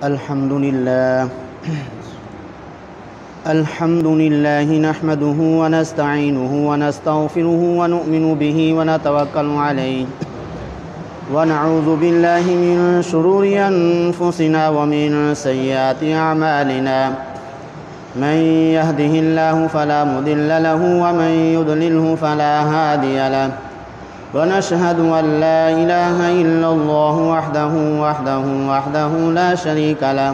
الحمد لله نحمده ونستعينه ونستغفره ونؤمن به ونتوكل عليه ونعوذ بالله من شرور أنفسنا ومن سيئات أعمالنا من يهده الله فلا مضل له ومن يضلله فلا هادي له ونشهد أن لا إله إلا الله وحده لا شريك له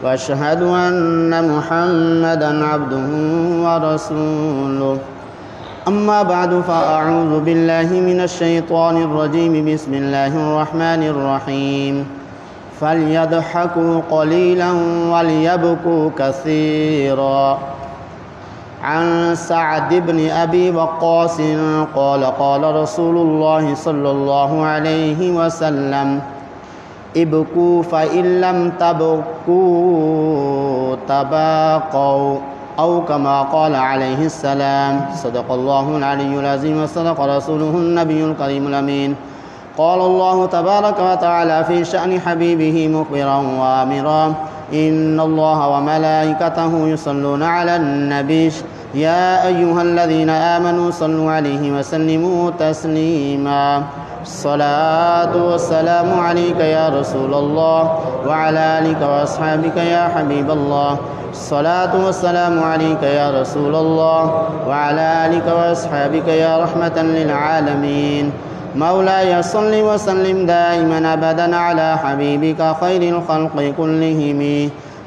وأشهد أن محمدًا عبده ورسوله أما بعد فأعوذ بالله من الشيطان الرجيم بسم الله الرحمن الرحيم فليضحكوا قليلا وليبكوا كثيرا عن سعد بن أبي وقاص قال قال رسول الله صلى الله عليه وسلم ابكوا فإن لم تبكوا تباقوا أو كما قال عليه السلام صدق الله العلي العظيم وصدق رسوله النبي الكريم الأمين قال الله تبارك وتعالى في شأن حبيبه مخبرا وآمرا إن الله وملائكته يصلون على النبي يا أيها الذين آمنوا صلوا عليه وسلموا تسليما الصلاة والسلام عليك يا رسول الله وعلى آلك وأصحابك يا حبيب الله الصلاة والسلام عليك يا رسول الله وعلى آلك وأصحابك يا رحمة للعالمين مولاي صل وسلم دائما أبدا على حبيبك خير الخلق كلهم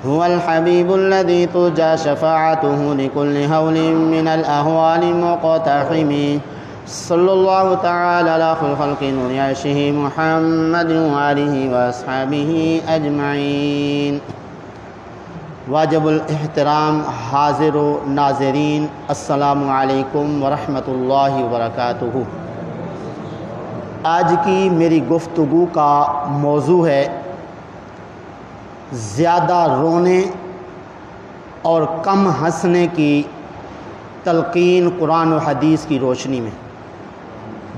هو الحبيب الذي ترجى شفاعته لكل هول من الأهوال المقتحم صلى الله تعالى على خير خلق نور عرشه محمد وآله وأصحابه أجمعين واجب الاحترام حاضر و ناظرین السلام علیکم ورحمۃ اللہ وبرکاتہ۔ آج کی میری گفتگو کا موضوع ہے زیادہ رونے اور کم ہنسنے کی تلقین قرآن و حدیث کی روشنی میں۔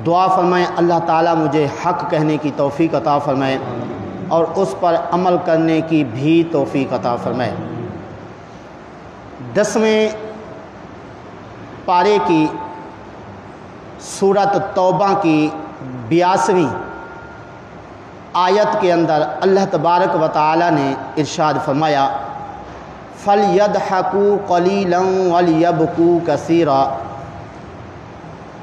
دعا فرمائیں اللہ تعالیٰ مجھے حق کہنے کی توفیق عطا فرمائے اور اس پر عمل کرنے کی بھی توفیق عطا فرمائے۔ 10ویں پارے کی سورۃ توبہ کی 82ویں آیت کے اندر اللہ تبارک و تعالی نے ارشاد فرمایا فَلْيَضْحَكُوا قَلِيلًا وَلْيَبْكُوا كَثِيرًا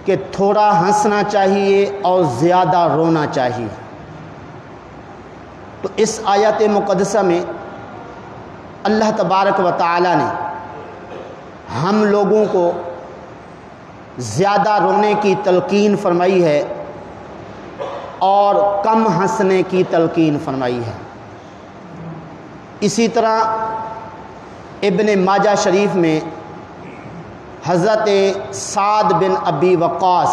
کہ تھوڑا ہنسنا چاہیے اور زیادہ رونا چاہیے۔ تو اس آیت مقدسہ میں اللہ تبارک و تعالی نے ہم لوگوں کو زیادہ رونے کی تلقین فرمائی ہے اور کم ہنسنے کی تلقین فرمائی ہے۔ اسی طرح ابن ماجہ شریف میں حضرت سعد بن ابی وقاص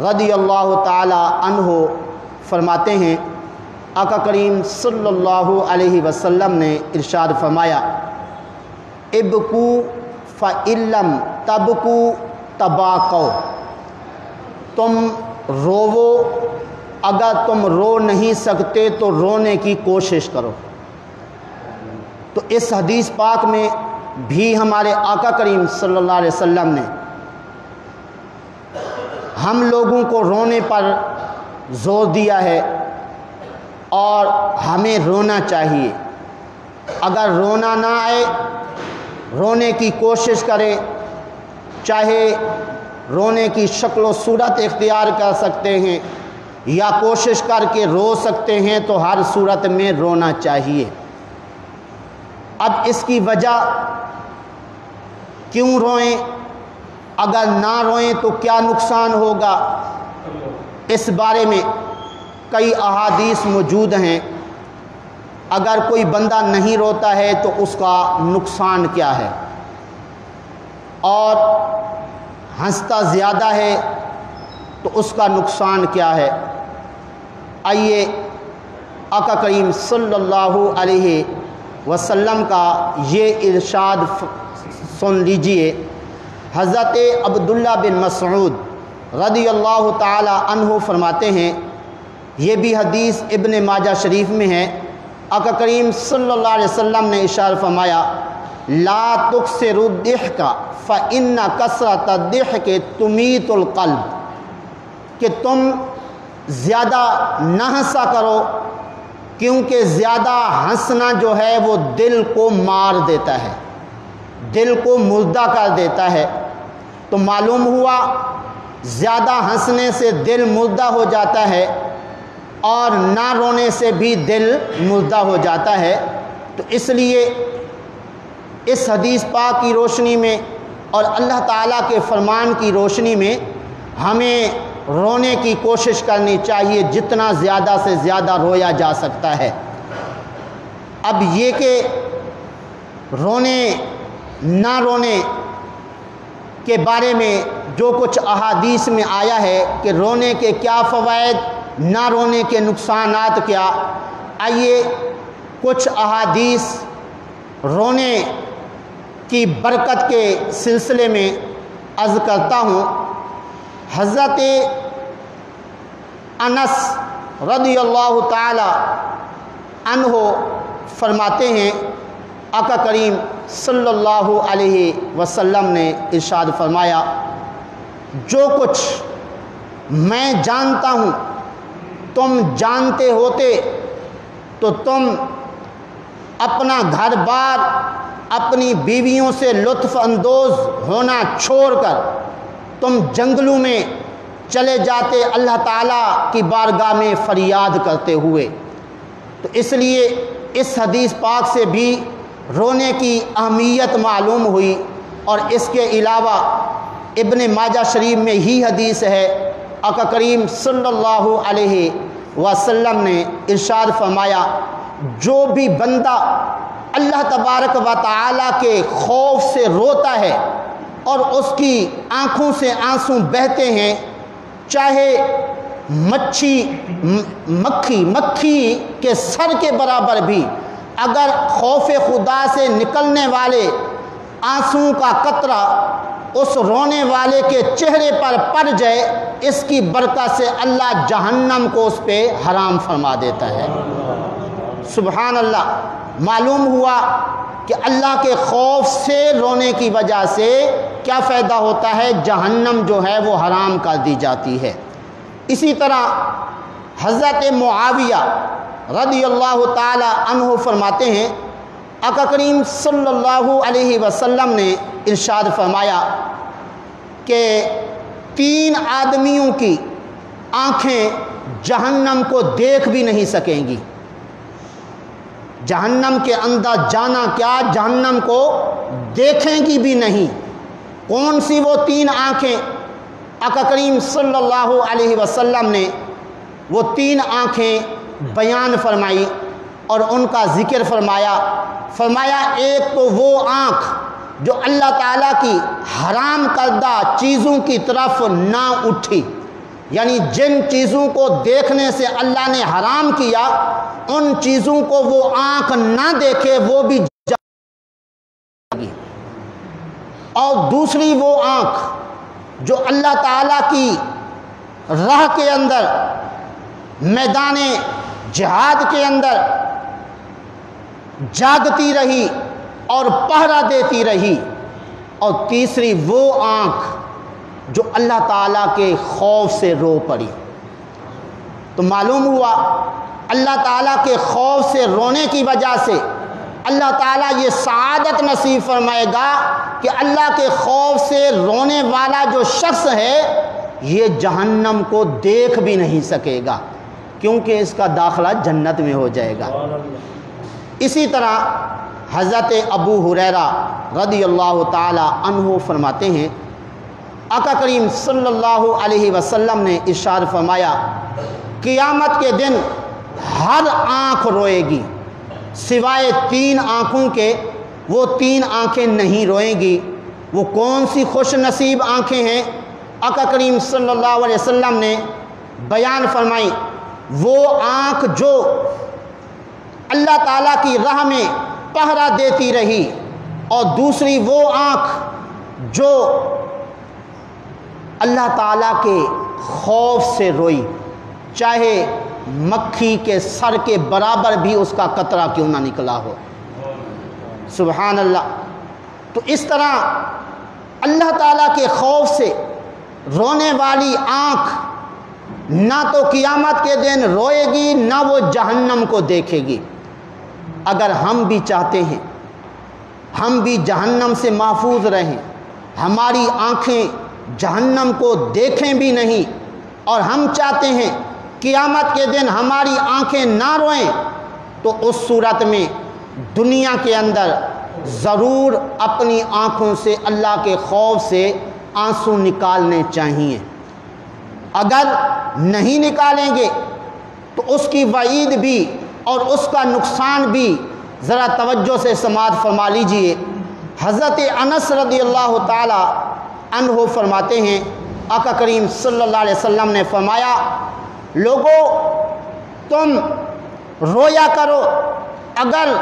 رضی اللہ تعالی عنہ فرماتے ہیں آقا کریم صلی اللہ علیہ وسلم نے ارشاد فرمایا ابکو فَإِن لَّمْ تَبْكُوا تَبَاقَوْا تم روو اگر تم رو نہیں سکتے تو رونے کی کوشش کرو۔ تو اس حدیث پاک میں بھی ہمارے آقا کریم صلی اللہ علیہ وسلم نے ہم لوگوں کو رونے پر زور دیا ہے اور ہمیں رونا چاہیے۔ اگر رونا نہ آئے رونے کی کوشش کرے، چاہے رونے کی شکل و صورت اختیار کر سکتے ہیں یا کوشش کر کے رو سکتے ہیں، تو ہر صورت میں رونا چاہیے۔ اب اس کی وجہ کیوں روئیں، اگر نہ روئیں تو کیا نقصان ہوگا، اس بارے میں کئی احادیث موجود ہیں۔ اگر کوئی بندہ نہیں روتا ہے تو اس کا نقصان کیا ہے، اور ہنستا زیادہ ہے تو اس کا نقصان کیا ہے۔ آئیے آقا کریم صلی اللہ علیہ وسلم کا یہ ارشاد سن لیجئے۔ حضرت عبداللہ بن مسعود رضی اللہ تعالی عنہ فرماتے ہیں، یہ بھی حدیث ابن ماجہ شریف میں ہے، آقا کریم صلی اللہ علیہ وسلم نے ارشاد فرمایا لا تکثروا الضحک فإن کثرۃ الضحک تمیت القلب، کہ تم زیادہ نہ ہنسا کرو کیونکہ زیادہ ہنسنا جو ہے وہ دل کو مار دیتا ہے، دل کو مردہ کر دیتا ہے۔ تو معلوم ہوا زیادہ ہنسنے سے دل مردہ ہو جاتا ہے اور نہ رونے سے بھی دل مردہ ہو جاتا ہے۔ تو اس لیے اس حدیث پاک کی روشنی میں اور اللہ تعالیٰ کے فرمان کی روشنی میں ہمیں رونے کی کوشش کرنی چاہیے، جتنا زیادہ سے زیادہ رویا جا سکتا ہے۔ اب یہ کہ رونے نہ رونے کے بارے میں جو کچھ احادیث میں آیا ہے کہ رونے کے کیا فوائد، نہ رونے کے نقصانات کیا، آئیے کچھ احادیث رونے کی برکت کے سلسلے میں عرض کرتا ہوں۔ حضرت انس رضی اللہ تعالی عنہ فرماتے ہیں آقا کریم صلی اللہ علیہ وسلم نے ارشاد فرمایا جو کچھ میں جانتا ہوں تم جانتے ہوتے تو تم اپنا گھر بار اپنی بیویوں سے لطف اندوز ہونا چھوڑ کر تم جنگلوں میں چلے جاتے اللہ تعالیٰ کی بارگاہ میں فریاد کرتے ہوئے۔ تو اس لیے اس حدیث پاک سے بھی رونے کی اہمیت معلوم ہوئی۔ اور اس کے علاوہ ابن ماجہ شریف میں ہی حدیث ہے، آقا کریم صلی اللہ علیہ وسلم نے ارشاد فرمایا جو بھی بندہ اللہ تبارک و تعالیٰ کے خوف سے روتا ہے اور اس کی آنکھوں سے آنسو بہتے ہیں، چاہے مکھی کے سر کے برابر بھی اگر خوف خدا سے نکلنے والے آنسو کا قطرہ اس رونے والے کے چہرے پر پڑ جائے، اس کی برکت سے اللہ جہنم کو اس پہ حرام فرما دیتا ہے۔ سبحان اللہ۔ معلوم ہوا کہ اللہ کے خوف سے رونے کی وجہ سے کیا فائدہ ہوتا ہے، جہنم جو ہے وہ حرام کر دی جاتی ہے۔ اسی طرح حضرت معاویہ رضی اللہ تعالی عنہ فرماتے ہیں آقا کریم صلی اللہ علیہ وسلم نے ارشاد فرمایا کہ 3 آدمیوں کی آنکھیں جہنم کو دیکھ بھی نہیں سکیں گی، جہنم کے اندر جانا کیا جہنم کو دیکھیں گی بھی نہیں۔ کون سی وہ 3 آنکھیں؟ آقا کریم صلی اللہ علیہ وسلم نے وہ 3 آنکھیں بیان فرمائی اور ان کا ذکر فرمایا ایک تو وہ آنکھ جو اللہ تعالیٰ کی حرام کردہ چیزوں کی طرف نہ اٹھی، یعنی جن چیزوں کو دیکھنے سے اللہ نے حرام کیا ان چیزوں کو وہ آنکھ نہ دیکھے، وہ بھی جائے گی۔ اور دوسری وہ آنکھ جو اللہ تعالیٰ کی راہ کے اندر میدان جہاد کے اندر جاگتی رہی اور پہرا دیتی رہی، اور تیسری وہ آنکھ جو اللہ تعالیٰ کے خوف سے رو پڑی۔ تو معلوم ہوا اللہ تعالیٰ کے خوف سے رونے کی وجہ سے اللہ تعالیٰ یہ سعادت نصیب فرمائے گا کہ اللہ کے خوف سے رونے والا جو شخص ہے یہ جہنم کو دیکھ بھی نہیں سکے گا، کیونکہ اس کا داخلہ جنت میں ہو جائے گا۔ اسی طرح حضرت ابو ہریرہ رضی اللہ تعالی عنہ فرماتے ہیں آقا کریم صلی اللہ علیہ وسلم نے ارشاد فرمایا قیامت کے دن ہر آنکھ روئے گی سوائے 3 آنکھوں کے، وہ 3 آنکھیں نہیں روئیں گی۔ وہ کون سی خوش نصیب آنکھیں ہیں؟ آقا کریم صلی اللہ علیہ وسلم نے بیان فرمائی وہ آنکھ جو اللہ تعالیٰ کی راہ میں پہرا دیتی رہی، اور دوسری وہ آنکھ جو اللہ تعالیٰ کے خوف سے روئی، چاہے مکھی کے سر کے برابر بھی اس کا قطرہ کیوں نہ نکلا ہو۔ سبحان اللہ۔ تو اس طرح اللہ تعالیٰ کے خوف سے رونے والی آنکھ نہ تو قیامت کے دن روئے گی نہ وہ جہنم کو دیکھے گی۔ اگر ہم بھی چاہتے ہیں ہم بھی جہنم سے محفوظ رہیں، ہماری آنکھیں جہنم کو دیکھیں بھی نہیں، اور ہم چاہتے ہیں قیامت کے دن ہماری آنکھیں نہ روئیں، تو اس صورت میں دنیا کے اندر ضرور اپنی آنکھوں سے اللہ کے خوف سے آنسو نکالنے چاہیے۔ اگر نہیں نکالیں گے تو اس کی وعید بھی اور اس کا نقصان بھی ذرا توجہ سے سماعت فرما لیجئے۔ حضرت انس رضی اللہ تعالی عنہ فرماتے ہیں، آقا کریم صلی اللہ علیہ وسلم نے فرمایا، لوگو تم رویا کرو، اگر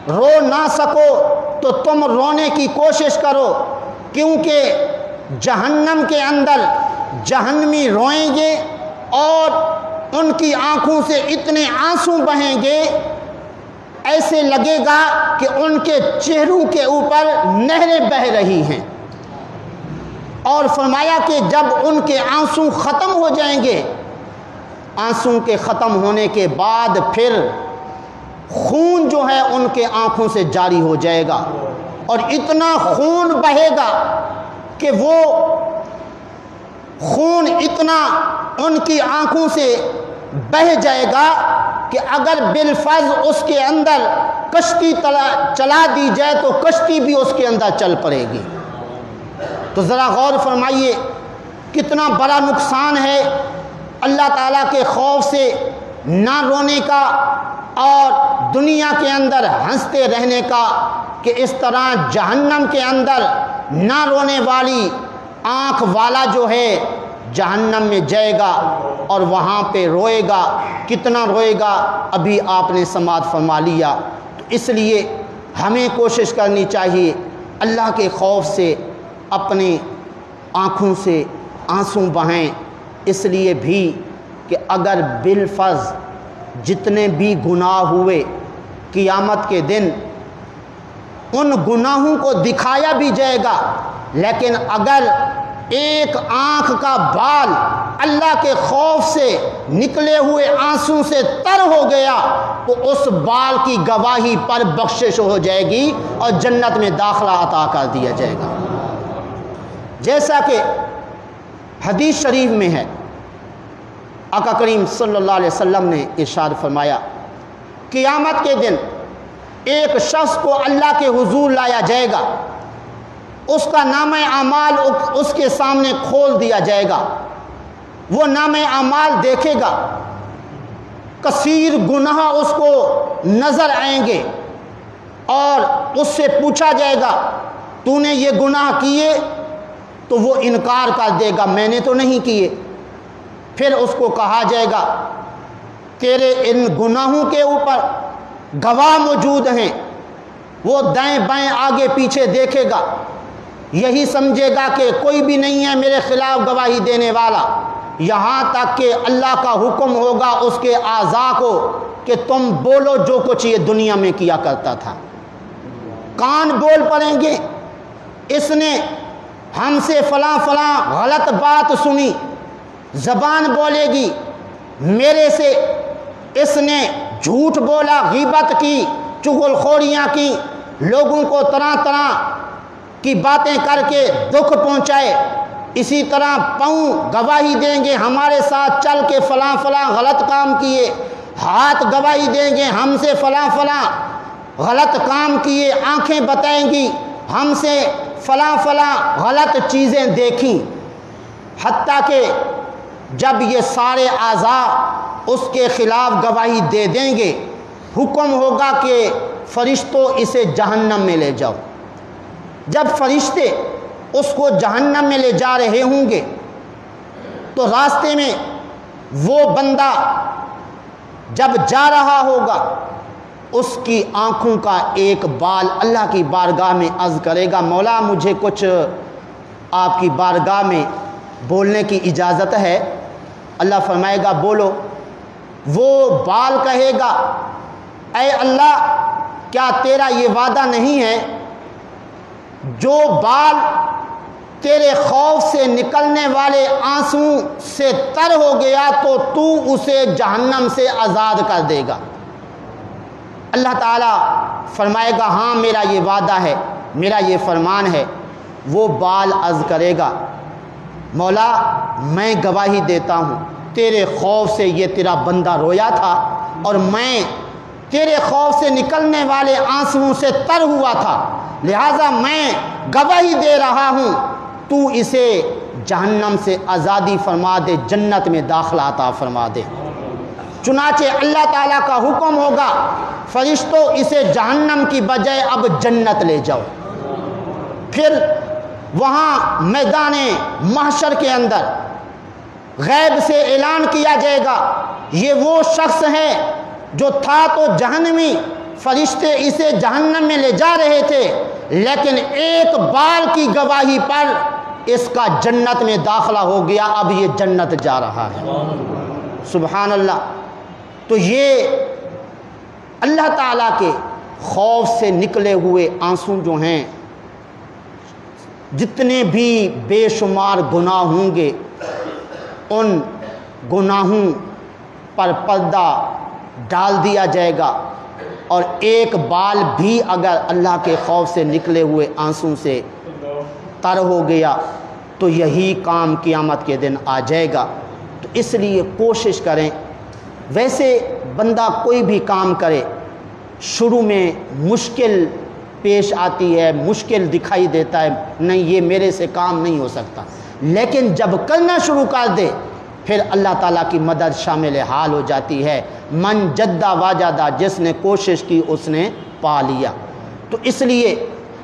رو نہ سکو تو تم رونے کی کوشش کرو، کیونکہ جہنم کے اندر جہنمی روئیں گے اور ان کی آنکھوں سے اتنے آنسو بہیں گے ایسے لگے گا کہ ان کے چہروں کے اوپر نہریں بہہ رہی ہیں۔ اور فرمایا کہ جب ان کے آنسو ختم ہو جائیں گے، آنسو کے ختم ہونے کے بعد پھر خون جو ہے ان کے آنکھوں سے جاری ہو جائے گا، اور اتنا خون بہے گا کہ وہ خون اتنا ان کی آنکھوں سے بہہ جائے گا کہ اگر بالفرض اس کے اندر کشتی چلا دی جائے تو کشتی بھی اس کے اندر چل پڑے گی۔ تو ذرا غور فرمائیے کتنا بڑا نقصان ہے اللہ تعالیٰ کے خوف سے نہ رونے کا اور دنیا کے اندر ہنستے رہنے کا، کہ اس طرح جہنم کے اندر نہ رونے والی آنکھ والا جو ہے جہنم میں جائے گا اور وہاں پہ روئے گا۔ کتنا روئے گا ابھی آپ نے سماعت فرما لیا۔ تو اس لیے ہمیں کوشش کرنی چاہیے اللہ کے خوف سے اپنی آنکھوں سے آنسو بہیں، اس لیے بھی کہ اگر بالفرض جتنے بھی گناہ ہوئے قیامت کے دن ان گناہوں کو دکھایا بھی جائے گا، لیکن اگر ایک آنکھ کا بال اللہ کے خوف سے نکلے ہوئے آنسو سے تر ہو گیا تو اس بال کی گواہی پر بخشش ہو جائے گی اور جنت میں داخلہ عطا کر دیا جائے گا۔ جیسا کہ حدیث شریف میں ہے، آقا کریم صلی اللہ علیہ وسلم نے ارشاد فرمایا، قیامت کے دن ایک شخص کو اللہ کے حضور لایا جائے گا، اس کا نامہ اعمال اس کے سامنے کھول دیا جائے گا، وہ نامہ اعمال دیکھے گا، کثیر گناہ اس کو نظر آئیں گے، اور اس سے پوچھا جائے گا تو نے یہ گناہ کیے؟ تو وہ انکار کر دے گا میں نے تو نہیں کیے۔ پھر اس کو کہا جائے گا تیرے ان گناہوں کے اوپر گواہ موجود ہیں، وہ دائیں بائیں آگے پیچھے دیکھے گا، یہی سمجھے گا کہ کوئی بھی نہیں ہے میرے خلاف گواہی دینے والا، یہاں تک کہ اللہ کا حکم ہوگا اس کے اعضاء کو کہ تم بولو جو کچھ یہ دنیا میں کیا کرتا تھا۔ کان بول پڑیں گے اس نے ہم سے فلاں فلاں غلط بات سنی، زبان بولے گی میرے سے اس نے جھوٹ بولا، غیبت کی، چغل خوریاں کی، لوگوں کو طرح طرح کی باتیں کر کے دکھ پہنچائے۔ اسی طرح پاؤں گواہی دیں گے ہمارے ساتھ چل کے فلاں فلاں غلط کام کیے، ہاتھ گواہی دیں گے ہم سے فلاں فلاں غلط کام کیے، آنکھیں بتائیں گی ہم سے فلاں فلاں غلط چیزیں دیکھیں، حتیٰ کہ جب یہ سارے اعضاء اس کے خلاف گواہی دے دیں گے، حکم ہوگا کہ فرشتوں اسے جہنم میں لے جاؤ۔ جب فرشتے اس کو جہنم میں لے جا رہے ہوں گے تو راستے میں وہ بندہ جب جا رہا ہوگا اس کی آنکھوں کا ایک بال اللہ کی بارگاہ میں عرض کرے گا مولا مجھے کچھ آپ کی بارگاہ میں بولنے کی اجازت ہے؟ اللہ فرمائے گا بولو۔ وہ بال کہے گا اے اللہ کیا تیرا یہ وعدہ نہیں ہے جو بال تیرے خوف سے نکلنے والے آنسو سے تر ہو گیا تو اسے جہنم سے آزاد کر دے گا؟ اللہ تعالیٰ فرمائے گا ہاں میرا یہ وعدہ ہے، میرا یہ فرمان ہے۔ وہ بال عرض کرے گا مولا میں گواہی دیتا ہوں تیرے خوف سے یہ تیرا بندہ رویا تھا اور میں تیرے خوف سے نکلنے والے آنسوؤں سے تر ہوا تھا، لہٰذا میں گواہی دے رہا ہوں تو اسے جہنم سے آزادی فرما دے، جنت میں داخلہ عطا فرما دے۔ چنانچہ اللہ تعالیٰ کا حکم ہوگا فرشتوں اسے جہنم کی بجائے اب جنت لے جاؤ۔ پھر وہاں میدان محشر کے اندر غیب سے اعلان کیا جائے گا یہ وہ شخص ہے جو تھا تو جہنمی، فرشتے اسے جہنم میں لے جا رہے تھے لیکن ایک بال کی گواہی پر اس کا جنت میں داخلہ ہو گیا، اب یہ جنت جا رہا ہے۔ سبحان اللہ۔ تو یہ اللہ تعالیٰ کے خوف سے نکلے ہوئے آنسو جو ہیں، جتنے بھی بے شمار گناہ ہوں گے ان گناہوں پر پردہ ڈال دیا جائے گا، اور ایک بال بھی اگر اللہ کے خوف سے نکلے ہوئے آنسو سے تر ہو گیا تو یہی کام قیامت کے دن آ جائے گا۔ تو اس لیے کوشش کریں، ویسے بندہ کوئی بھی کام کرے شروع میں مشکل پیش آتی ہے، مشکل دکھائی دیتا ہے، نہیں یہ میرے سے کام نہیں ہو سکتا، لیکن جب کرنا شروع کر دے پھر اللہ تعالیٰ کی مدد شامل حال ہو جاتی ہے۔ من جدہ واجدہ، جس نے کوشش کی اس نے پا لیا۔ تو اس لیے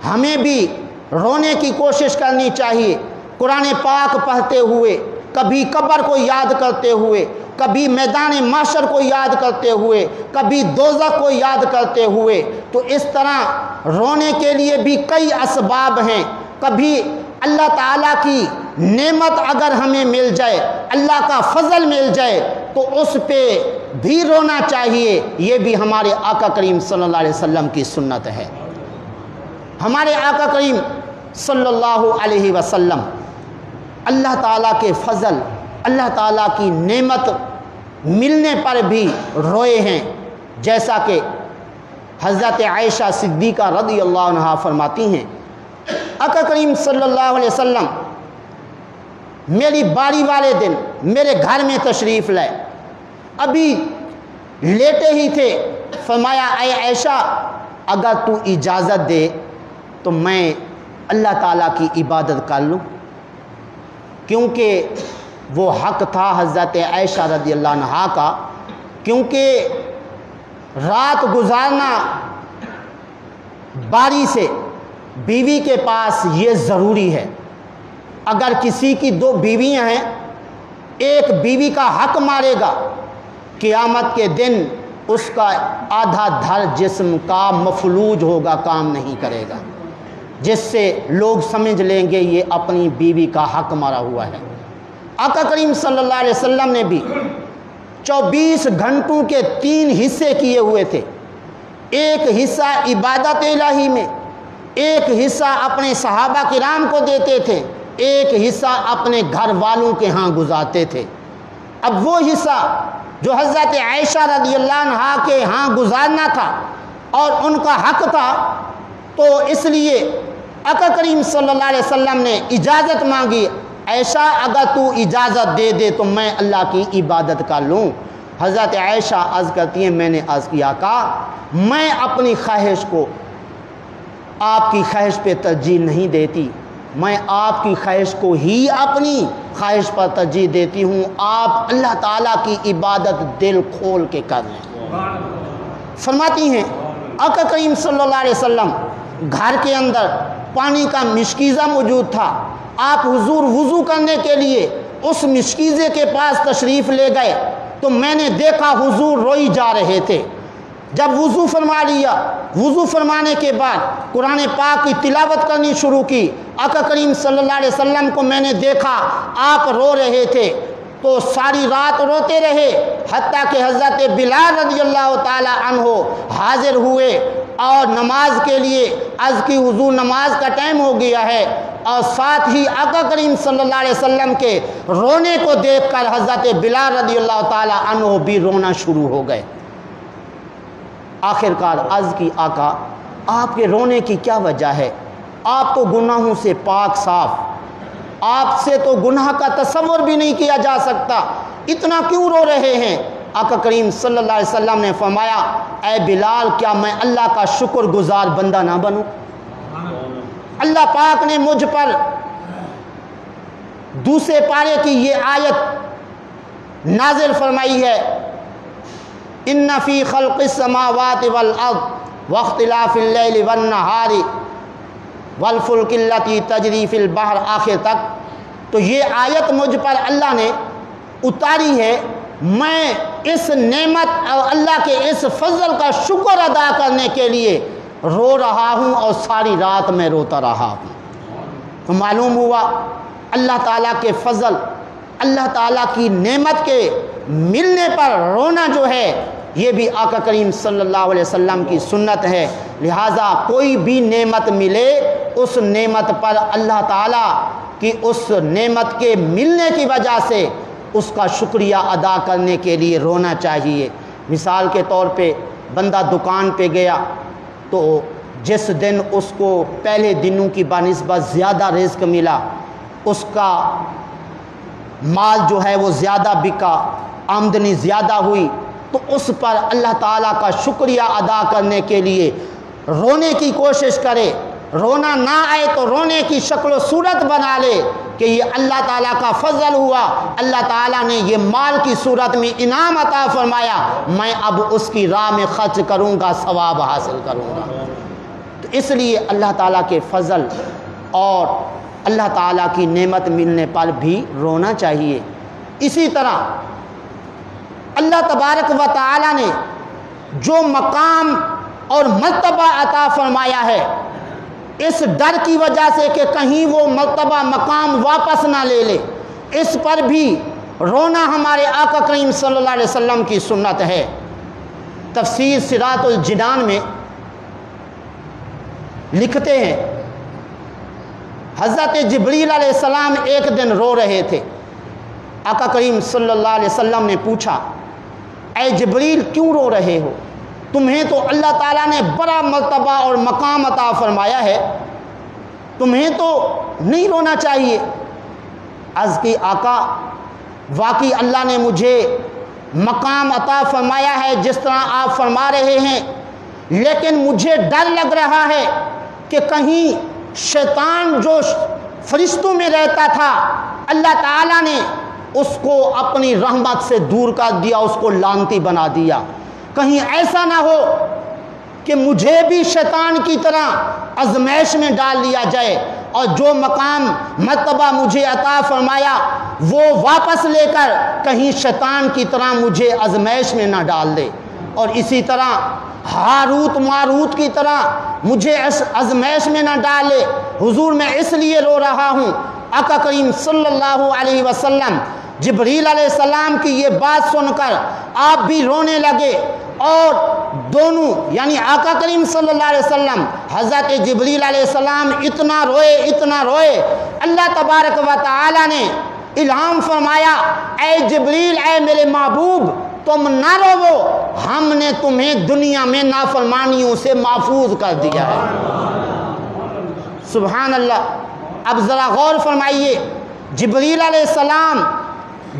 ہمیں بھی رونے کی کوشش کرنی چاہیے، قرآن پاک پڑھتے ہوئے، کبھی قبر کو یاد کرتے ہوئے، کبھی میدان محشر کو یاد کرتے ہوئے، کبھی دوزخ کو یاد کرتے ہوئے۔ تو اس طرح رونے کے لیے بھی کئی اسباب ہیں۔ کبھی اللہ تعالیٰ کی نعمت اگر ہمیں مل جائے، اللہ کا فضل مل جائے تو اس پہ بھی رونا چاہیے، یہ بھی ہمارے آقا کریم صلی اللہ علیہ وسلم کی سنت ہے۔ ہمارے آقا کریم صلی اللہ علیہ وسلم اللہ تعالیٰ کے فضل، اللہ تعالیٰ کی نعمت ملنے پر بھی روئے ہیں، جیسا کہ حضرت عائشہ صدیقہ رضی اللہ عنہا فرماتی ہیں آقا کریم صلی اللہ علیہ وسلم میری باری والے دن میرے گھر میں تشریف لائے، ابھی لیٹے ہی تھے، فرمایا اے عائشہ اگر تو اجازت دے تو میں اللہ تعالیٰ کی عبادت کر لوں، کیونکہ وہ حق تھا حضرت عائشہ رضی اللہ عنہا کا، کیونکہ رات گزارنا باری سے بیوی کے پاس یہ ضروری ہے۔ اگر کسی کی دو بیویاں ہیں، ایک بیوی کا حق مارے گا، قیامت کے دن اس کا آدھا دھر جسم کا مفلوج ہوگا، کام نہیں کرے گا، جس سے لوگ سمجھ لیں گے یہ اپنی بیوی کا حق مارا ہوا ہے۔ آقا کریم صلی اللہ علیہ وسلم نے بھی 24 گھنٹوں کے 3 حصے کیے ہوئے تھے، ایک حصہ عبادت الہی میں، ایک حصہ اپنے صحابہ کرام کو دیتے تھے، ایک حصہ اپنے گھر والوں کے ہاں گزارتے تھے۔ اب وہ حصہ جو حضرت عائشہ رضی اللہ عنہا کے ہاں گزارنا تھا اور ان کا حق تھا، تو اس لیے آقا کریم صلی اللہ علیہ وسلم نے اجازت مانگی، عائشہ اگر تو اجازت دے دے تو میں اللہ کی عبادت کر لوں۔ حضرت عائشہ عرض کرتی ہیں میں نے عرض کیا آقا میں اپنی خواہش کو آپ کی خواہش پہ ترجیح نہیں دیتی، میں آپ کی خواہش کو ہی اپنی خواہش پر ترجیح دیتی ہوں، آپ اللہ تعالیٰ کی عبادت دل کھول کے کر لیں۔ فرماتی ہیں آقا کریم صلی اللہ علیہ وسلم گھر کے اندر پانی کا مشکیزہ موجود تھا، آپ حضور وضو کرنے کے لیے اس مشکیزے کے پاس تشریف لے گئے تو میں نے دیکھا حضور روئی جا رہے تھے۔ جب وضو فرما لیا، وضو فرمانے کے بعد قرآن پاک کی تلاوت کرنی شروع کی، آقا کریم صلی اللہ علیہ وسلم کو میں نے دیکھا آپ رو رہے تھے، تو ساری رات روتے رہے، حتیٰ کہ حضرت بلال رضی اللہ تعالی عنہ حاضر ہوئے اور نماز کے لیے عرض کی حضور نماز کا ٹائم ہو گیا ہے، اور ساتھ ہی آقا کریم صلی اللہ علیہ وسلم کے رونے کو دیکھ کر حضرت بلال رضی اللہ تعالی عنہ بھی رونا شروع ہو گئے۔ آخر کار عرض کی آقا آپ کے رونے کی کیا وجہ ہے؟ آپ تو گناہوں سے پاک صاف، آپ سے تو گناہ کا تصور بھی نہیں کیا جا سکتا، اتنا کیوں رو رہے ہیں؟ آقا کریم صلی اللہ علیہ وسلم نے فرمایا اے بلال کیا میں اللہ کا شکر گزار بندہ نہ بنوں؟ اللہ پاک نے مجھ پر دوسرے پارے کی یہ آیت نازل فرمائی ہے، ان فی خلق السماوات والارض واختلاف اللیل والنہار والفلک التی تجری فی البحر، آخر تک۔ تو یہ آیت مجھ پر اللہ نے اتاری ہے، میں اس نعمت اور اللہ کے اس فضل کا شکر ادا کرنے کے لیے رو رہا ہوں اور ساری رات میں روتا رہا ہوں۔ تو معلوم ہوا اللہ تعالیٰ کے فضل، اللہ تعالیٰ کی نعمت کے ملنے پر رونا جو ہے یہ بھی آقا کریم صلی اللہ علیہ وسلم کی سنت ہے۔ لہٰذا کوئی بھی نعمت ملے اس نعمت پر اللہ تعالیٰ کی اس نعمت کے ملنے کی وجہ سے اس کا شکریہ ادا کرنے کے لیے رونا چاہیے۔ مثال کے طور پہ بندہ دکان پہ گیا تو جس دن اس کو پہلے دنوں کی بنسبت زیادہ رزق ملا، اس کا مال جو ہے وہ زیادہ بکا، آمدنی زیادہ ہوئی، تو اس پر اللہ تعالیٰ کا شکریہ ادا کرنے کے لیے رونے کی کوشش کرے۔ رونا نہ آئے تو رونے کی شکل و صورت بنا لے کہ یہ اللہ تعالیٰ کا فضل ہوا، اللہ تعالیٰ نے یہ مال کی صورت میں انعام عطا فرمایا، میں اب اس کی راہ میں خرچ کروں گا، ثواب حاصل کروں گا۔ تو اس لیے اللہ تعالیٰ کے فضل اور اللہ تعالیٰ کی نعمت ملنے پر بھی رونا چاہیے۔ اسی طرح اللہ تبارک و تعالیٰ نے جو مقام اور مرتبہ عطا فرمایا ہے، اس ڈر کی وجہ سے کہ کہیں وہ مرتبہ مقام واپس نہ لے لے، اس پر بھی رونا ہمارے آقا کریم صلی اللہ علیہ وسلم کی سنت ہے۔ تفسیر صراط الجنان میں لکھتے ہیں حضرت جبریل علیہ السلام ایک دن رو رہے تھے۔ آقا کریم صلی اللہ علیہ وسلم نے پوچھا اے جبریل کیوں رو رہے ہو؟ تمہیں تو اللہ تعالیٰ نے بڑا مرتبہ اور مقام عطا فرمایا ہے، تمہیں تو نہیں رونا چاہیے۔ عرض کی آقا واقعی اللہ نے مجھے مقام عطا فرمایا ہے جس طرح آپ فرما رہے ہیں، لیکن مجھے ڈر لگ رہا ہے کہ کہیں شیطان جو فرشتوں میں رہتا تھا اللہ تعالیٰ نے اس کو اپنی رحمت سے دور کر دیا، اس کو لعنتی بنا دیا، کہیں ایسا نہ ہو کہ مجھے بھی شیطان کی طرح آزمائش میں ڈال دیا جائے اور جو مقام مرتبہ مجھے عطا فرمایا وہ واپس لے کر کہیں شیطان کی طرح مجھے آزمائش میں نہ ڈال دے، اور اسی طرح ہاروت ماروت کی طرح مجھے آزمائش میں نہ ڈالے۔ حضور میں اس لیے رو رہا ہوں۔ آقا کریم صلی اللہ علیہ وسلم جبریل علیہ السلام کی یہ بات سن کر آپ بھی رونے لگے، اور دونوں یعنی آقا کریم صلی اللہ علیہ وسلم حضرت جبریل علیہ السلام اتنا روئے، اللہ تبارک و تعالی نے الہام فرمایا اے جبریل اے میرے محبوب تم نہ رو، ہم نے تمہیں دنیا میں نافرمانیوں سے محفوظ کر دیا ہے۔ سبحان اللہ۔ اب ذرا غور فرمائیے، جبریل علیہ السلام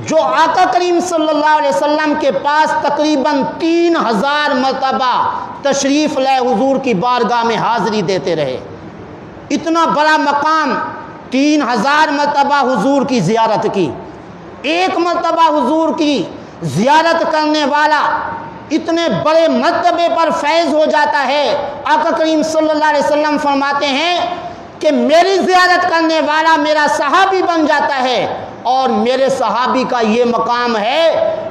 جو آقا کریم صلی اللہ علیہ وسلم کے پاس تقریباً 3000 مرتبہ تشریف لائے حضور کی بارگاہ میں حاضری دیتے رہے، اتنا بڑا مقام، 3000 مرتبہ حضور کی زیارت کی، ایک مرتبہ حضور کی زیارت کرنے والا اتنے بڑے مرتبے پر فیض ہو جاتا ہے۔ آقا کریم صلی اللہ علیہ وسلم فرماتے ہیں کہ میری زیارت کرنے والا میرا صحابی بن جاتا ہے، اور میرے صحابی کا یہ مقام ہے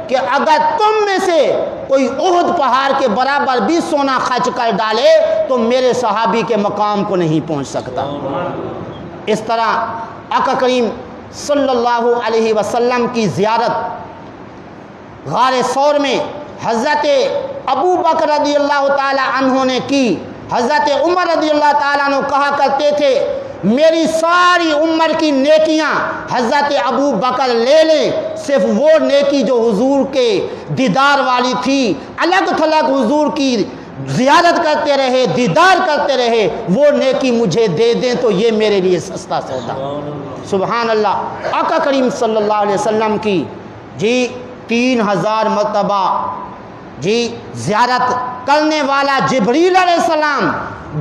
کہ اگر تم میں سے کوئی احد پہاڑ کے برابر بھی سونا خرچ کر ڈالے تو میرے صحابی کے مقام کو نہیں پہنچ سکتا۔ اس طرح آقا کریم صلی اللہ علیہ وسلم کی زیارت غار ثور میں حضرت ابو بکر رضی اللہ تعالی عنہ نے کی۔ حضرت عمر رضی اللہ تعالیٰ عنہ کہا کرتے تھے میری ساری عمر کی نیکیاں حضرت ابو بکر لے لیں، صرف وہ نیکی جو حضور کے دیدار والی تھی، الگ تھلگ حضور کی زیارت کرتے رہے، دیدار کرتے رہے، وہ نیکی مجھے دے دیں تو یہ میرے لیے سستا سودا۔ سبحان اللہ۔ آقا کریم صلی اللہ علیہ وسلم کی 3000 مرتبہ زیارت کرنے والا جبریل علیہ السلام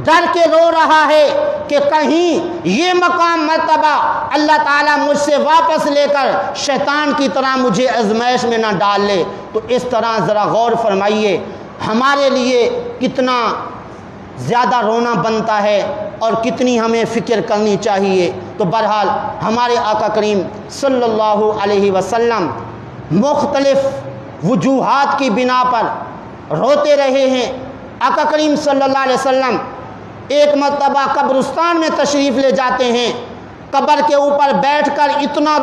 ڈر کے رو رہا ہے کہ کہیں یہ مقام مرتبہ اللہ تعالیٰ مجھ سے واپس لے کر شیطان کی طرح مجھے آزمائش میں نہ ڈال لے۔ تو اس طرح ذرا غور فرمائیے ہمارے لیے کتنا زیادہ رونا بنتا ہے اور کتنی ہمیں فکر کرنی چاہیے۔ تو بہرحال ہمارے آقا کریم صلی اللہ علیہ وسلم مختلف وجوہات کی بنا پر روتے رہے ہیں۔ آقا کریم صلی اللہ علیہ وسلم ایک مرتبہ قبرستان میں تشریف لے جاتے ہیں، قبر کے اوپر بیٹھ کر اتنا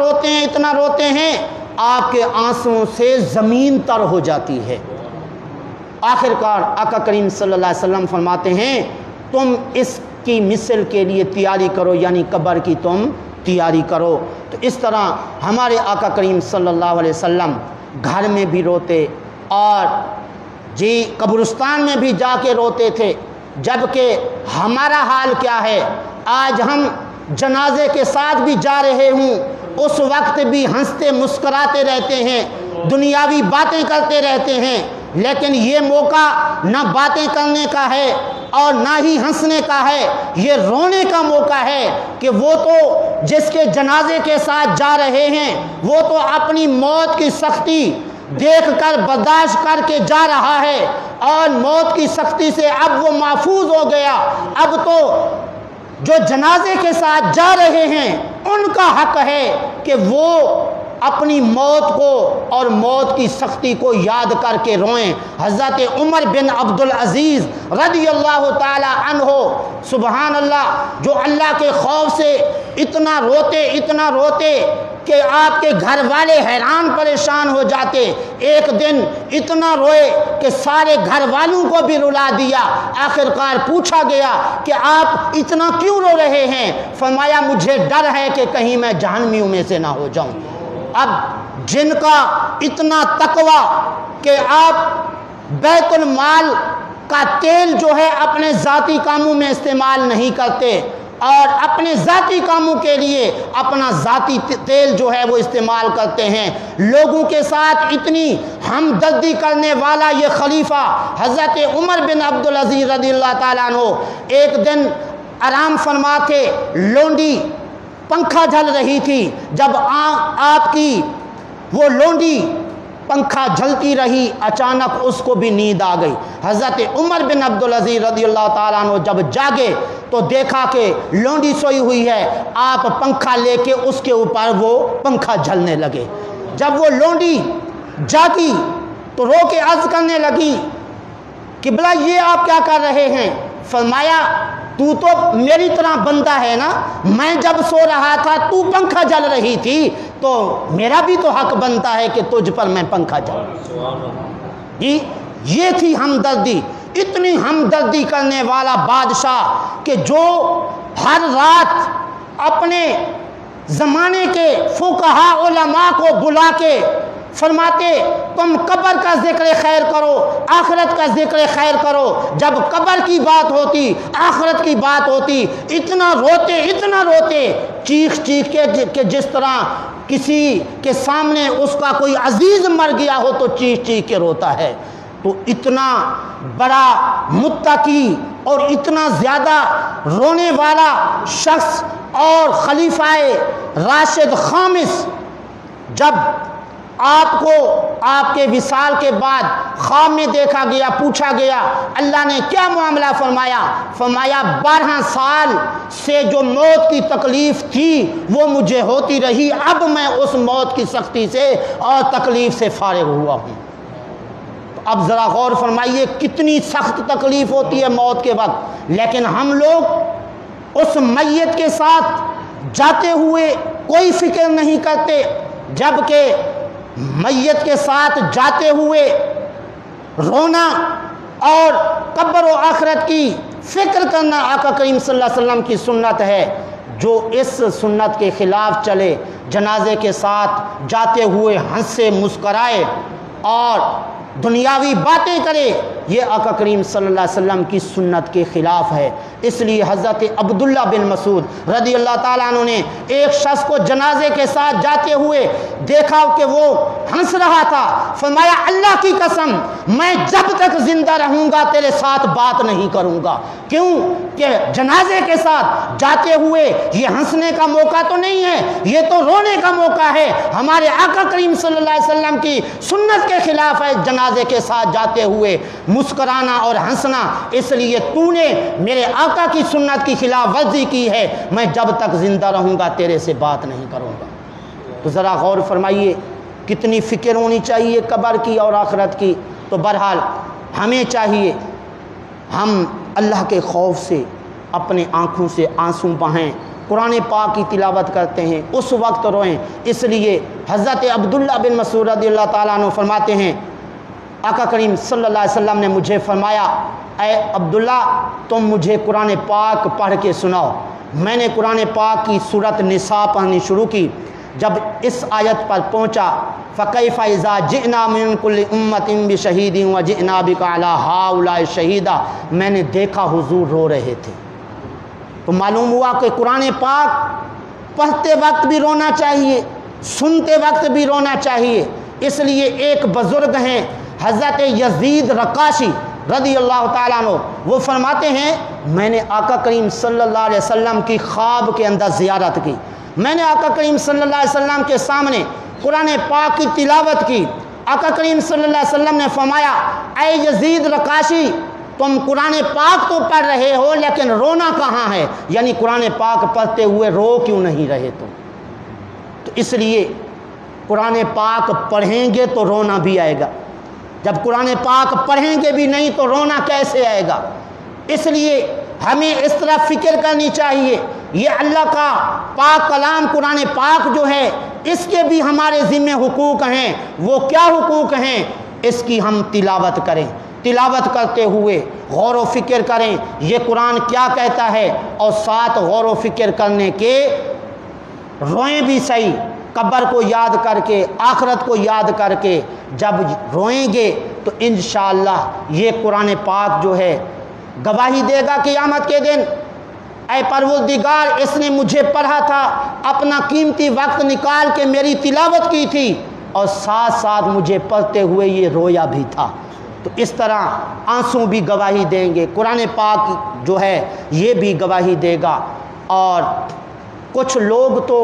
روتے ہیں آپ کے آنسوؤں سے زمین تر ہو جاتی ہے۔ آخر کار آقا کریم صلی اللہ علیہ وسلم فرماتے ہیں تم اس کی مثل کے لیے تیاری کرو، یعنی قبر کی تم تیاری کرو۔ تو اس طرح ہمارے آقا کریم صلی اللہ علیہ وسلم گھر میں بھی روتے اور قبرستان میں بھی جا کے روتے تھے، جبکہ ہمارا حال کیا ہے؟ آج ہم جنازے کے ساتھ بھی جا رہے ہوں، اس وقت بھی ہنستے مسکراتے رہتے ہیں، دنیاوی باتیں کرتے رہتے ہیں، لیکن یہ موقع نہ باتیں کرنے کا ہے اور نہ ہی ہنسنے کا ہے، یہ رونے کا موقع ہے کہ وہ تو جس کے جنازے کے ساتھ جا رہے ہیں وہ تو اپنی موت کی سختی دیکھ کر برداشت کر کے جا رہا ہے اور موت کی سختی سے اب وہ محفوظ ہو گیا۔ اب تو جو جنازے کے ساتھ جا رہے ہیں ان کا حق ہے کہ وہ اپنی موت کو اور موت کی سختی کو یاد کر کے روئیں۔ حضرت عمر بن عبدالعزیز رضی اللہ تعالی عنہ سبحان اللہ، جو اللہ کے خوف سے اتنا روتے کہ آپ کے گھر والے حیران پریشان ہو جاتے، ایک دن اتنا روئے کہ سارے گھر والوں کو بھی رلا دیا۔ آخر کار پوچھا گیا کہ آپ اتنا کیوں رو رہے ہیں؟ فرمایا مجھے ڈر ہے کہ کہیں میں جہنمیوں میں سے نہ ہو جاؤں۔ اب جن کا اتنا تقوی کہ آپ بیت المال کا تیل جو ہے اپنے ذاتی کاموں میں استعمال نہیں کرتے اور اپنے ذاتی کاموں کے لیے اپنا ذاتی تیل جو ہے وہ استعمال کرتے ہیں، لوگوں کے ساتھ اتنی ہمدردی کرنے والا یہ خلیفہ حضرت عمر بن عبدالعزیز رضی اللہ تعالیٰ عنہ ایک دن آرام فرما کے لونڈی پنکھا جھل رہی تھی، جب آپ کی وہ لونڈی پنکھا جھلتی رہی اچانک اس کو بھی نیند آ گئی۔ حضرت عمر بن عبدالعزیز رضی اللہ تعالیٰ عنہ جب جاگے تو دیکھا کہ لونڈی سوئی ہوئی ہے، آپ پنکھا لے کے اس کے اوپر وہ پنکھا جھلنے لگے۔ جب وہ لونڈی جاگی تو رو کے عرض کرنے لگی قبلہ یہ آپ کیا کر رہے ہیں؟ فرمایا تو میری طرح بندہ ہے نا، میں جب سو رہا تھا تو پنکھا جل رہی تھی تو میرا بھی تو حق بنتا ہے کہ تجھ پر میں پنکھا جلاؤں۔ یہ تھی ہمدردی، اتنی ہمدردی کرنے والا بادشاہ کہ جو ہر رات اپنے زمانے کے فقہاء علماء کو بلا کے فرماتے تم قبر کا ذکر خیر کرو، آخرت کا ذکر خیر کرو۔ جب قبر کی بات ہوتی، آخرت کی بات ہوتی، اتنا روتے چیخ کے کہ جس طرح کسی کے سامنے اس کا کوئی عزیز مر گیا ہو تو چیخ کے روتا ہے۔ تو اتنا بڑا متقی اور اتنا زیادہ رونے والا شخص اور خلیفہ راشد خامس جب آپ کو آپ کے وصال کے بعد خواب میں دیکھا گیا، پوچھا گیا اللہ نے کیا معاملہ فرمایا؟ فرمایا 12 سال سے جو موت کی تکلیف تھی وہ مجھے ہوتی رہی، اب میں اس موت کی سختی سے اور تکلیف سے فارغ ہوا ہوں۔ اب ذرا غور فرمائیے کتنی سخت تکلیف ہوتی ہے موت کے وقت، لیکن ہم لوگ اس میت کے ساتھ جاتے ہوئے کوئی فکر نہیں کرتے، جبکہ میت کے ساتھ جاتے ہوئے رونا اور قبر و آخرت کی فکر کرنا آقا کریم صلی اللہ علیہ وسلم کی سنت ہے۔ جو اس سنت کے خلاف چلے، جنازے کے ساتھ جاتے ہوئے ہنسے مسکرائے اور دنیاوی باتیں کرے، یہ آقا کریم صلی اللہ علیہ وسلم کی سنت کے خلاف ہے۔ اس لیے حضرت عبداللہ بن مسعود رضی اللہ تعالیٰ عنہ نے ایک شخص کو جنازے کے ساتھ جاتے ہوئے دیکھا کہ وہ ہنس رہا تھا، فرمایا اللہ کی قسم میں جب تک زندہ رہوں گا تیرے ساتھ بات نہیں کروں گا۔ کیوں کہ جنازے کے ساتھ جاتے ہوئے یہ ہنسنے کا موقع تو نہیں ہے، یہ تو رونے کا موقع ہے۔ ہمارے آقا کریم صلی اللہ علیہ وسلم کی سنت کے خلاف ہے جنازے کے ساتھ جاتے ہوئے مسکرانا اور ہنسنا، اس لیے تو نے میرے آقا کی سنت کی خلاف ورزی کی ہے، میں جب تک زندہ رہوں گا تیرے سے بات نہیں کروں گا۔ تو ذرا غور فرمائیے کتنی فکر ہونی چاہیے قبر کی اور آخرت کی۔ تو بہرحال ہمیں چاہیے ہم اللہ کے خوف سے اپنے آنکھوں سے آنسو بہائیں، قرآن پاک کی تلاوت کرتے ہیں اس وقت روئیں۔ اس لیے حضرت عبداللہ بن مسعود رضی اللہ تعالیٰ عنہ فرماتے ہیں آقا کریم صلی اللہ علیہ وسلم نے مجھے فرمایا اے عبداللہ تم مجھے قرآن پاک پڑھ کے سناؤ۔ میں نے قرآن پاک کی سورۃ نساء پڑھنی شروع کی، جب اس آیت پر پہنچا فَكَيْفَ إِذَا جِئْنَا مِن كُلِّ أُمَّةٍ بِشَهِيدٍ وَجِئْنَا بِكَ عَلَىٰ هَٰؤُلَاءِ شَهِيدًا، میں نے دیکھا حضور رو رہے تھے۔ تو معلوم ہوا کہ قرآن پاک پڑھتے وقت بھی رونا چاہیے، سنتے وقت بھی رونا چاہیے۔ اس لیے ایک بزرگ ہیں حضرت یزید رقاشی رضی اللہ تعالیٰ عنہ، وہ فرماتے ہیں میں نے آقا کریم صلی اللہ علیہ وسلم کی خواب کے اندر زیارت کی، میں نے آقا کریم صلی اللہ علیہ وسلم کے سامنے قرآن پاک کی تلاوت کی۔ آقا کریم صلی اللہ علیہ وسلم نے فرمایا اے یزید رقاشی تم قرآن پاک تو پڑھ رہے ہو لیکن رونا کہاں ہے، یعنی قرآن پاک پڑھتے ہوئے رو کیوں نہیں رہے تم؟ تو اس لیے قرآن پاک پڑھیں گے تو رونا بھی آئے گا، جب قرآن پاک پڑھیں گے بھی نہیں تو رونا کیسے آئے گا؟ اس لیے ہمیں اس طرح فکر کرنی چاہیے، یہ اللہ کا پاک کلام قرآن پاک جو ہے اس کے بھی ہمارے ذمہ حقوق ہیں۔ وہ کیا حقوق ہیں؟ اس کی ہم تلاوت کریں، تلاوت کرتے ہوئے غور و فکر کریں یہ قرآن کیا کہتا ہے، اور ساتھ غور و فکر کرنے کے روئیں بھی صحیح، قبر کو یاد کر کے آخرت کو یاد کر کے جب روئیں گے تو انشاءاللہ یہ قرآن پاک جو ہے گواہی دے گا قیامت کے دن اے پروردگار اس نے مجھے پڑھا تھا، اپنا قیمتی وقت نکال کے میری تلاوت کی تھی اور ساتھ ساتھ مجھے پڑھتے ہوئے یہ رویا بھی تھا۔ تو اس طرح آنسو بھی گواہی دیں گے، قرآن پاک جو ہے یہ بھی گواہی دے گا۔ اور کچھ لوگ تو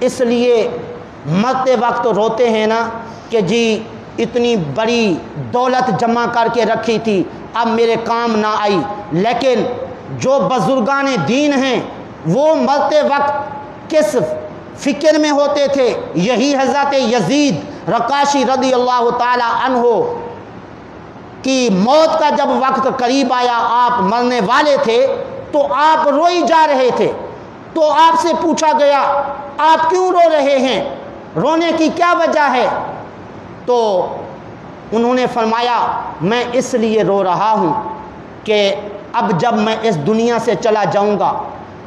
اس لیے مرتے وقت روتے ہیں نا کہ جی اتنی بڑی دولت جمع کر کے رکھی تھی اب میرے کام نہ آئی، لیکن جو بزرگان دین ہیں وہ مرتے وقت کس فکر میں ہوتے تھے؟ یہی حضرت یزید رقاشی رضی اللہ تعالی عنہ کی موت کا جب وقت قریب آیا، آپ مرنے والے تھے تو آپ روئی جا رہے تھے، تو آپ سے پوچھا گیا آپ کیوں رو رہے ہیں، رونے کی کیا وجہ ہے؟ تو انہوں نے فرمایا میں اس لیے رو رہا ہوں کہ اب جب میں اس دنیا سے چلا جاؤں گا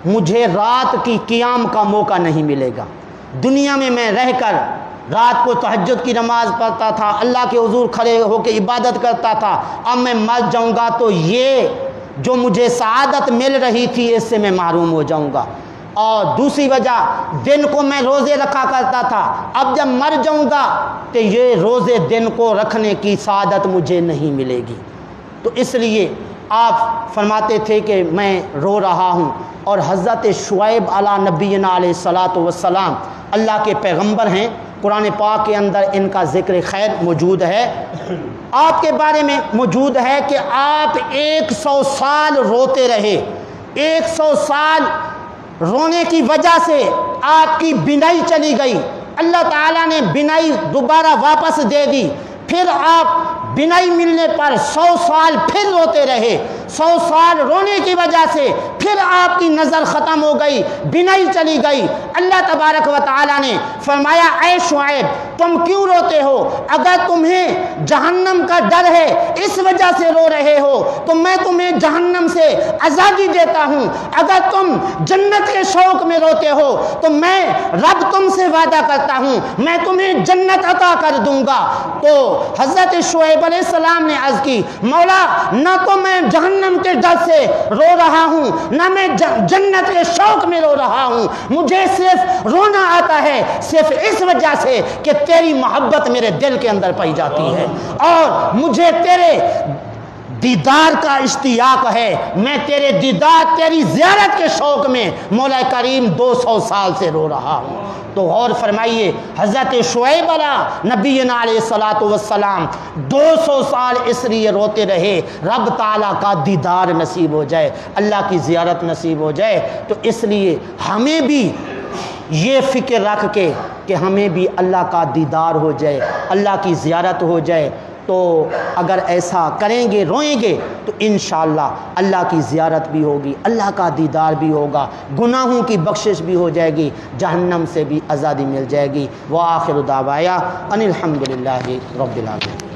مجھے رات کی قیام کا موقع نہیں ملے گا۔ دنیا میں میں رہ کر رات کو تہجد کی نماز پڑھتا تھا، اللہ کے حضور کھڑے ہو کے عبادت کرتا تھا، اب میں مر جاؤں گا تو یہ جو مجھے سعادت مل رہی تھی اس سے میں محروم ہو جاؤں گا۔ اور دوسری وجہ دن کو میں روزے رکھا کرتا تھا، اب جب مر جاؤں گا تو یہ روزے دن کو رکھنے کی سعادت مجھے نہیں ملے گی۔ تو اس لیے آپ فرماتے تھے کہ میں رو رہا ہوں۔ اور حضرت شعیب علیہ نبینا علیہ الصلاۃ والسلام اللہ کے پیغمبر ہیں، قرآن پاک کے اندر ان کا ذکر خیر موجود ہے، آپ کے بارے میں موجود ہے کہ آپ 100 سال روتے رہے، 100 سال رونے کی وجہ سے آپ کی بینائی چلی گئی، اللہ تعالیٰ نے بینائی دوبارہ واپس دے دی، پھر آپ بینائی ملنے پر 100 سال پھر روتے رہے، 100 سال رونے کی وجہ سے پھر آپ کی نظر ختم ہو گئی، بینائی چلی گئی۔ اللہ تبارک و تعالیٰ نے فرمایا اے شعیب تم کیوں روتے ہو؟ اگر تمہیں جہنم کا ڈر ہے اس وجہ سے رو رہے ہو تو میں تمہیں جہنم سے آزادی دیتا ہوں۔ اگر تم جنت کے شوق میں روتے ہو تو میں رب تم سے وعدہ کرتا ہوں میں تمہیں جنت عطا کر دوں گا۔ تو حضرت شعیب علیہ السلام نے عرض کی مولا نہ تو میں جہنم کے ڈر سے رو رہا ہوں نہ میں جنت کے شوق میں رو رہا ہوں، مجھے صرف رونا آتا ہے صرف اس وجہ سے کہ تیری محبت میرے دل کے اندر پائی جاتی ہے اور مجھے تیرے دیدار کا اشتیاق ہے، میں تیرے دیدار تیری زیارت کے شوق میں مولا کریم 200 سال سے رو رہا ہوں۔ تو غور فرمائیے حضرت شعیب علیہ نبینا علیہ الصلوۃ والسلام 200 سال اس لیے روتے رہے رب تعالیٰ کا دیدار نصیب ہو جائے، اللہ کی زیارت نصیب ہو جائے۔ تو اس لیے ہمیں بھی یہ فکر رکھ کے کہ ہمیں بھی اللہ کا دیدار ہو جائے، اللہ کی زیارت ہو جائے، تو اگر ایسا کریں گے روئیں گے تو انشاءاللہ اللہ کی زیارت بھی ہوگی، اللہ کا دیدار بھی ہوگا، گناہوں کی بخشش بھی ہو جائے گی، جہنم سے بھی آزادی مل جائے گی۔ وآخر دعوایا ان الحمدللہ رب العالمین۔